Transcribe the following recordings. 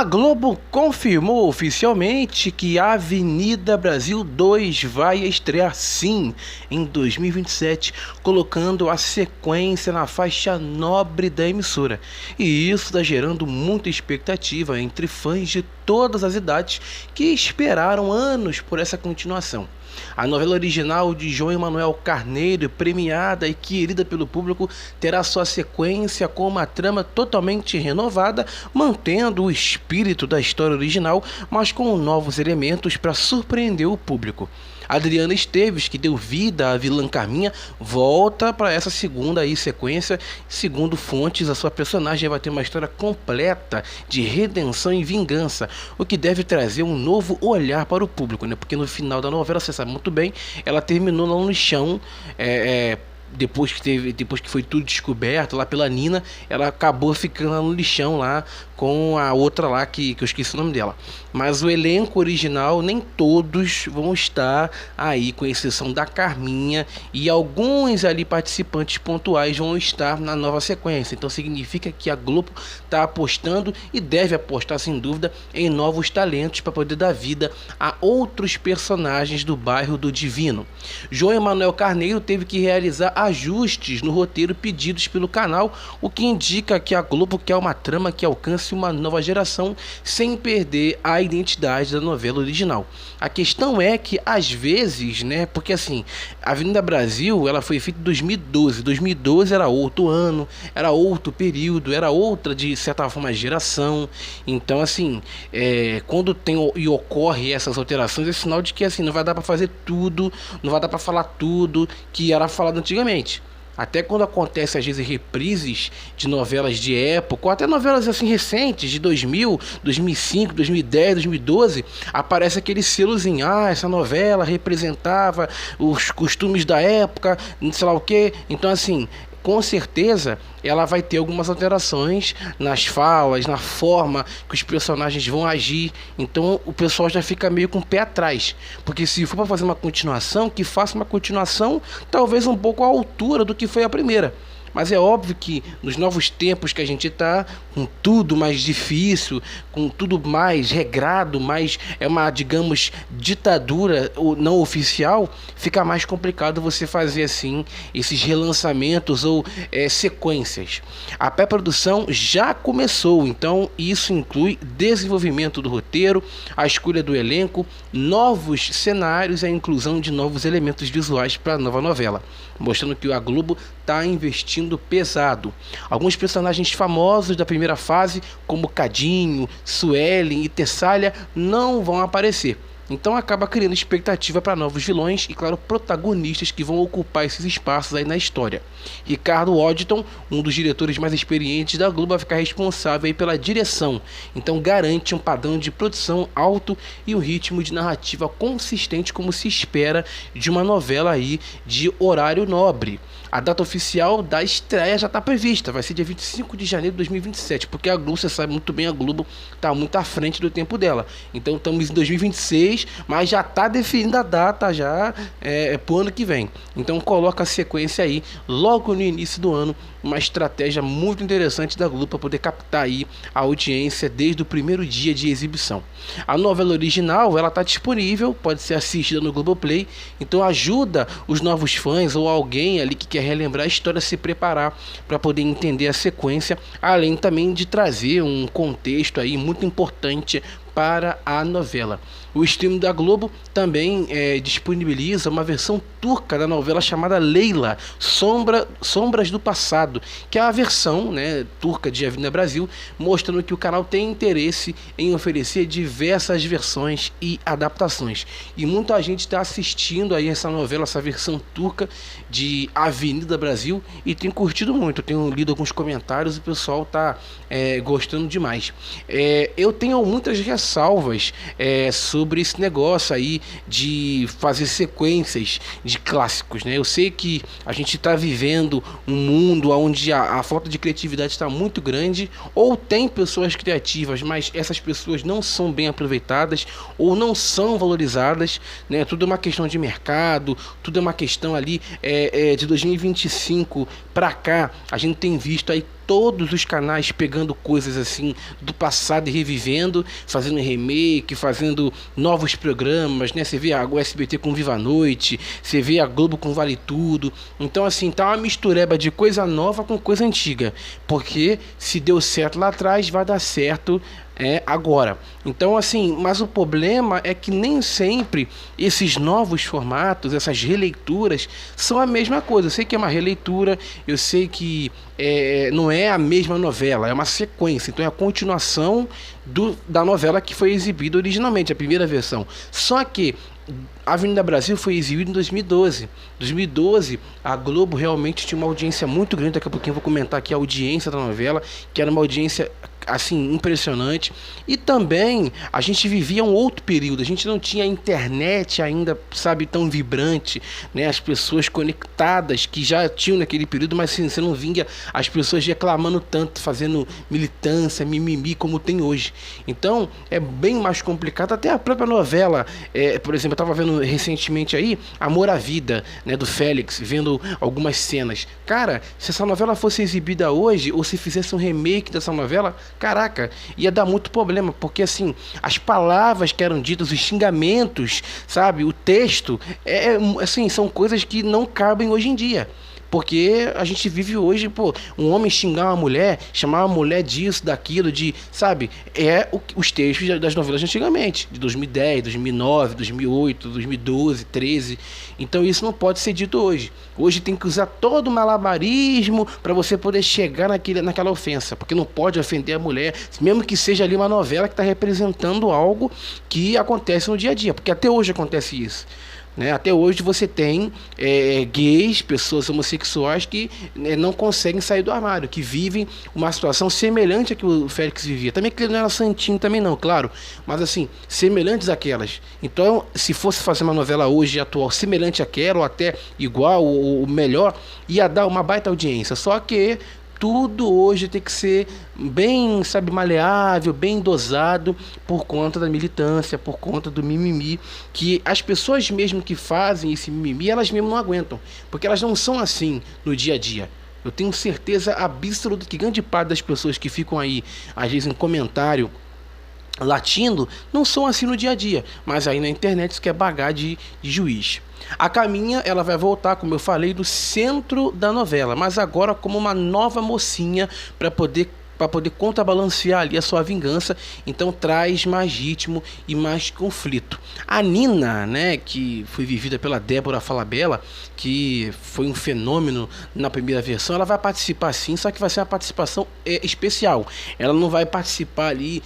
A Globo confirmou oficialmente que a Avenida Brasil 2 vai estrear sim em 2027, colocando a sequência na faixa nobre da emissora. E isso está gerando muita expectativa entre fãs de todas as idades que esperaram anos por essa continuação. A novela original de João Emanuel Carneiro, premiada e querida pelo público, terá sua sequência com uma trama totalmente renovada, mantendo o espírito da história original, mas com novos elementos para surpreender o público. Adriana Esteves, que deu vida à vilã Carminha, volta para essa segunda sequência. Segundo fontes, a sua personagem vai ter uma história completa de redenção e vingança, o que deve trazer um novo olhar para o público, né? Porque no final da novela, você sabe muito bem, ela terminou lá no chão, depois que foi tudo descoberto lá pela Nina, ela acabou ficando lá no lixão lá com a outra lá que eu esqueci o nome dela. Mas o elenco original, nem todos vão estar aí, com exceção da Carminha, e alguns ali participantes pontuais vão estar na nova sequência. Então significa que a Globo está apostando e deve apostar sem dúvida em novos talentos para poder dar vida a outros personagens do bairro do Divino. João Emanuel Carneiro teve que realizar ajustes no roteiro pedidos pelo canal, o que indica que a Globo quer uma trama que alcance uma nova geração sem perder a identidade da novela original. A questão é que às vezes, né, porque assim, a Avenida Brasil, ela foi feita em 2012 era outro ano, era outro período, era outra, de certa forma, geração. Então assim, quando tem e ocorre essas alterações, é sinal de que assim, não vai dar para fazer tudo, não vai dar para falar tudo que era falado antigamente. Até quando acontece às vezes reprises de novelas de época, ou até novelas assim recentes, de 2000, 2005, 2010, 2012, aparece aquele selozinho: essa novela representava os costumes da época, não sei lá o que. Então assim, com certeza ela vai ter algumas alterações nas falas, na forma que os personagens vão agir. Então o pessoal já fica meio com o pé atrás, porque se for para fazer uma continuação, que faça uma continuação talvez um pouco à altura do que foi a primeira. Mas é óbvio que nos novos tempos que a gente está, com tudo mais difícil, com tudo mais regrado, mais uma, digamos, ditadura ou não oficial, fica mais complicado você fazer assim esses relançamentos ou sequências. A pré-produção já começou, então isso inclui desenvolvimento do roteiro, a escolha do elenco, novos cenários e a inclusão de novos elementos visuais para a nova novela, mostrando que a Globo está investindo pesado. Alguns personagens famosos da primeira fase, como Cadinho, Suelen e Tessália, não vão aparecer. Então acaba criando expectativa para novos vilões e, claro, protagonistas que vão ocupar esses espaços aí na história. Ricardo Odditon, um dos diretores mais experientes da Globo, vai ficar responsável aí pela direção. Então garante um padrão de produção alto e um ritmo de narrativa consistente, como se espera de uma novela aí de horário nobre. A data oficial da estreia já está prevista, vai ser dia 25 de janeiro de 2027, porque a Globo, você sabe muito bem, a Globo está muito à frente do tempo dela. Então estamos em 2026, mas já está definida a data já para o ano que vem. Então coloca a sequência aí, logo no início do ano, uma estratégia muito interessante da Globo para poder captar aí a audiência desde o primeiro dia de exibição. A novela original, ela está disponível, pode ser assistida no Globoplay, então ajuda os novos fãs ou alguém ali que quer relembrar a história a se preparar para poder entender a sequência, além também de trazer um contexto aí muito importante para a novela. O stream da Globo também disponibiliza uma versão turca da novela chamada Leila, Sombras do Passado, que é a versão, né, turca de Avenida Brasil, mostrando que o canal tem interesse em oferecer diversas versões e adaptações. E muita gente está assistindo aí essa novela, essa versão turca de Avenida Brasil, e tem curtido muito. Eu tenho lido alguns comentários e o pessoal está gostando demais. Eu tenho muitas ressalvas sobre esse negócio aí de fazer sequências de clássicos, né? Eu sei que a gente está vivendo um mundo onde a falta de criatividade está muito grande, ou tem pessoas criativas, mas essas pessoas não são bem aproveitadas ou não são valorizadas, né? Tudo é uma questão de mercado, tudo é uma questão ali de 2025 para cá. A gente tem visto aí todos os canais pegando coisas assim do passado e revivendo, fazendo remake, fazendo novos programas, né? Você vê o SBT com Viva a Noite, você vê a Globo com Vale Tudo. Então assim, tá uma mistureba de coisa nova com coisa antiga, porque se deu certo lá atrás, vai dar certo agora. Então assim, mas o problema é que nem sempre esses novos formatos, essas releituras são a mesma coisa. Eu sei que é uma releitura, eu sei que não é a mesma novela, é uma sequência, então é a continuação da novela que foi exibida originalmente, a primeira versão. Só que a Avenida Brasil foi exibida em 2012. 2012, a Globo realmente tinha uma audiência muito grande. Daqui a pouquinho eu vou comentar aqui a audiência da novela, que era uma audiência assim impressionante. E também a gente vivia um outro período, a gente não tinha internet ainda, sabe, tão vibrante, né? As pessoas conectadas que já tinham naquele período, mas assim, você não via as pessoas reclamando tanto, fazendo militância, mimimi como tem hoje. Então é bem mais complicado. Até a própria novela, por exemplo, eu estava vendo recentemente aí Amor à Vida, né, do Félix, vendo algumas cenas. Cara, se essa novela fosse exibida hoje, ou se fizesse um remake dessa novela, caraca, ia dar muito problema, porque assim, as palavras que eram ditas, os xingamentos, sabe, o texto, assim, são coisas que não cabem hoje em dia. Porque a gente vive hoje, pô, um homem xingar uma mulher, chamar uma mulher disso, daquilo, sabe? Os textos das novelas de antigamente, de 2010, 2009, 2008, 2012, 13. Então isso não pode ser dito hoje. Hoje tem que usar todo o malabarismo para você poder chegar naquela ofensa, porque não pode ofender a mulher, mesmo que seja ali uma novela que está representando algo que acontece no dia a dia, porque até hoje acontece isso. Né? Até hoje você tem gays, pessoas homossexuais que não conseguem sair do armário, que vivem uma situação semelhante à que o Félix vivia. Também que ele não era santinho também não, claro, mas assim, semelhantes àquelas. Então, se fosse fazer uma novela hoje atual semelhante àquela, ou até igual, ou melhor, ia dar uma baita audiência. Só que tudo hoje tem que ser bem, sabe, maleável, bem dosado, por conta da militância, por conta do mimimi, que as pessoas mesmo que fazem esse mimimi, elas mesmo não aguentam, porque elas não são assim no dia a dia. Eu tenho certeza absoluta que grande parte das pessoas que ficam aí, às vezes em comentário, latindo, não são assim no dia a dia, mas aí na internet isso quer bagar de juiz. A Caminha, ela vai voltar, como eu falei, do centro da novela, mas agora como uma nova mocinha para poder contrabalancear ali a sua vingança. Então traz mais ritmo e mais conflito. A Nina, né, que foi vivida pela Débora Falabella, que foi um fenômeno na primeira versão, ela vai participar sim, só que vai ser uma participação especial. Ela não vai participar ali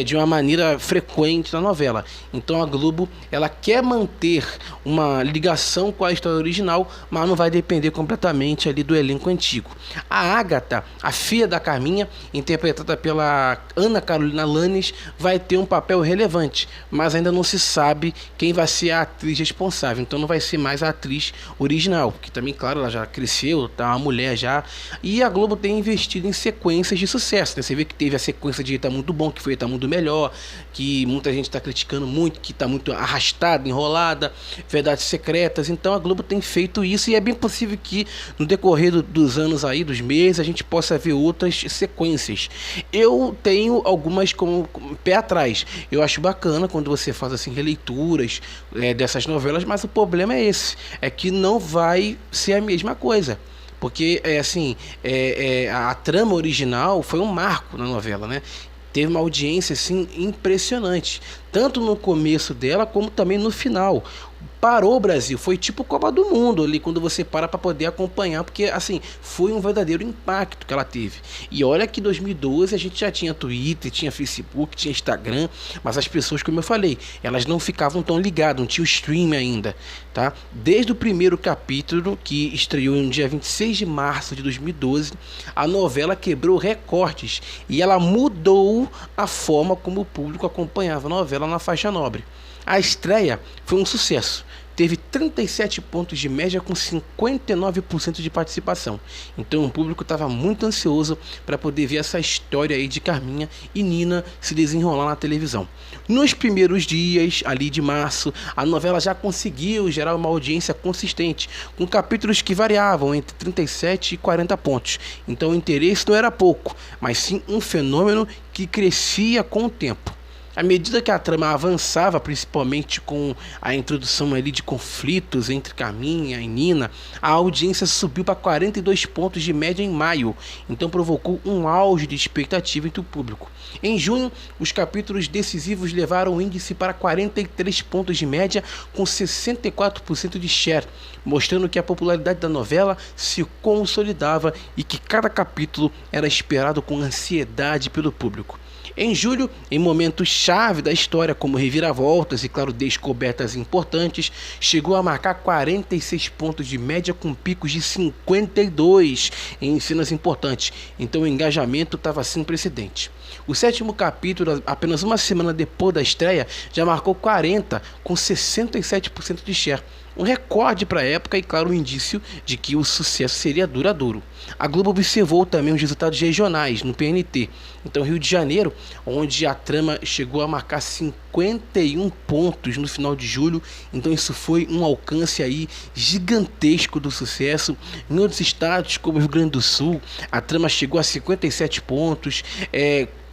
de uma maneira frequente na novela. Então a Globo, ela quer manter uma ligação com a história original, mas não vai depender completamente ali do elenco antigo. A Ágata, a filha da Carminha, interpretada pela Ana Carolina Lannis, vai ter um papel relevante, mas ainda não se sabe quem vai ser a atriz responsável. Então não vai ser mais a atriz original, que também, claro, ela já cresceu, tá uma mulher já, e a Globo tem investido em sequências de sucesso, né? Você vê que teve a sequência de Tá Muito Bom, que foi Tá Muito Melhor, que muita gente está criticando muito, que tá muito arrastada, enrolada, Verdades Secretas. Então a Globo tem feito isso, e é bem possível que no decorrer dos anos aí, dos meses, a gente possa ver outras sequências. Eu tenho algumas com pé atrás. Eu acho bacana quando você faz assim releituras dessas novelas, mas o problema é esse, é que não vai ser a mesma coisa. Porque a trama original foi um marco na novela, né? Teve uma audiência assim impressionante, tanto no começo dela como também no final. Parou o Brasil, foi tipo Copa do Mundo ali, quando você para poder acompanhar, porque assim, foi um verdadeiro impacto que ela teve. E olha que em 2012 a gente já tinha Twitter, tinha Facebook, tinha Instagram, mas as pessoas, como eu falei, elas não ficavam tão ligadas, não tinha o stream ainda, tá? Desde o primeiro capítulo, que estreou no dia 26 de março de 2012, a novela quebrou recordes e ela mudou a forma como o público acompanhava a novela na faixa nobre. A estreia foi um sucesso. teve 37 pontos de média com 59% de participação. Então o público estava muito ansioso para poder ver essa história aí de Carminha e Nina se desenrolar na televisão. Nos primeiros dias ali de março, a novela já conseguiu gerar uma audiência consistente, com capítulos que variavam entre 37 e 40 pontos. Então o interesse não era pouco, mas sim um fenômeno que crescia com o tempo. À medida que a trama avançava, principalmente com a introdução ali de conflitos entre Carminha e Nina, a audiência subiu para 42 pontos de média em maio, então provocou um auge de expectativa entre o público. Em junho, os capítulos decisivos levaram o índice para 43 pontos de média, com 64% de share, mostrando que a popularidade da novela se consolidava e que cada capítulo era esperado com ansiedade pelo público. Em julho, em momentos chave da história, como reviravoltas e, claro, descobertas importantes, chegou a marcar 46 pontos de média com picos de 52 em cenas importantes. Então o engajamento estava sem precedente. O sétimo capítulo, apenas uma semana depois da estreia, já marcou 40, com 67% de share. Um recorde para a época e, claro, um indício de que o sucesso seria duradouro. A Globo observou também os resultados regionais no PNT. Então, Rio de Janeiro, onde a trama chegou a marcar 51 pontos no final de julho. Então, isso foi um alcance aí gigantesco do sucesso. Em outros estados, como o Rio Grande do Sul, a trama chegou a 57 pontos,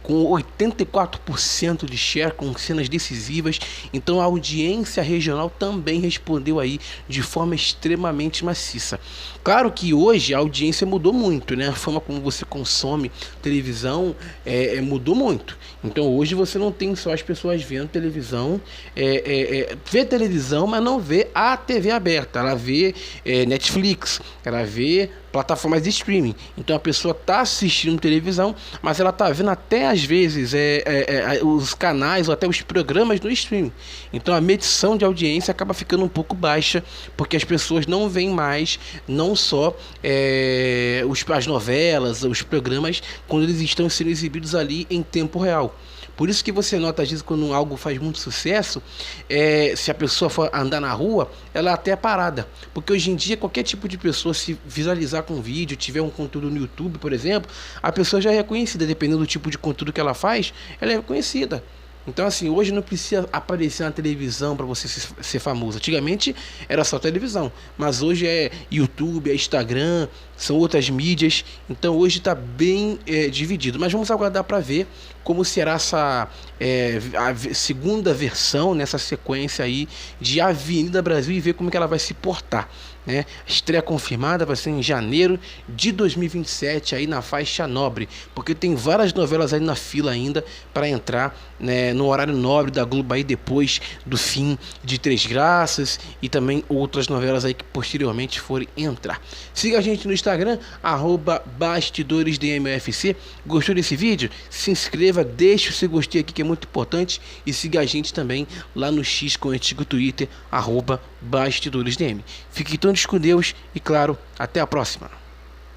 com 84% de share, com cenas decisivas. Então a audiência regional também respondeu aí de forma extremamente maciça. Claro que hoje a audiência mudou muito, né? A forma como você consome televisão mudou muito. Então hoje você não tem só as pessoas vendo televisão, vê televisão, mas não vê a TV aberta. Ela vê Netflix, ela vê plataformas de streaming. Então a pessoa está assistindo televisão, mas ela está vendo até às vezes os canais ou até os programas no streaming. Então a medição de audiência acaba ficando um pouco baixa, porque as pessoas não veem mais, não só as novelas, os programas, quando eles estão sendo exibidos ali em tempo real. Por isso que você nota, às vezes, quando algo faz muito sucesso, se a pessoa for andar na rua, ela até é parada. Porque hoje em dia, qualquer tipo de pessoa, se visualizar com vídeo, tiver um conteúdo no YouTube, por exemplo, a pessoa já é reconhecida. Dependendo do tipo de conteúdo que ela faz, ela é reconhecida. Então, assim, hoje não precisa aparecer na televisão para você ser famoso. Antigamente era só televisão, mas hoje é YouTube, é Instagram, são outras mídias. Então hoje está bem dividido. Mas vamos aguardar para ver como será essa a segunda versão nessa sequência aí de Avenida Brasil e ver como que ela vai se portar, né? A estreia confirmada vai ser em janeiro de 2027 aí na faixa nobre, porque tem várias novelas aí na fila ainda para entrar, né, no horário nobre da Globo aí depois do fim de Três Graças e também outras novelas aí que posteriormente forem entrar. Siga a gente no Instagram, @BastidoresDMUFC. Gostou desse vídeo? Se inscreva, deixe o seu gostei aqui que é muito importante e siga a gente também lá no X com o antigo Twitter, @BastidoresDM. Fiquem todos com Deus e, claro, até a próxima.